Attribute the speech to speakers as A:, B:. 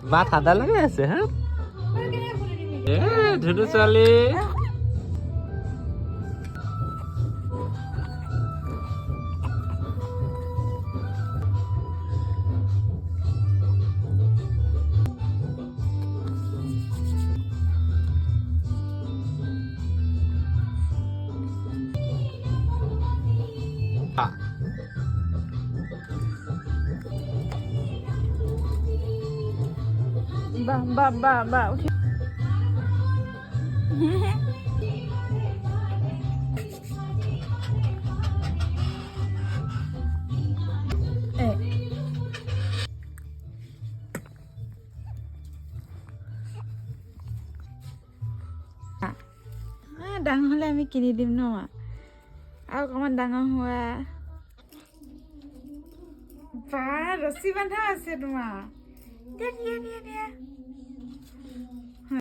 A: বা ঠাণ্ডা লগাই আছে হা এ ধুনু ছোৱালী
B: বা উঠি ডাঙৰ হ'লে আমি কিনি দিম ন আৰু অকণমান ডাঙৰ হোৱা বা ৰছী বান্ধা আছে তোমাৰ দিয়া দিয়া দিয়া দিয়া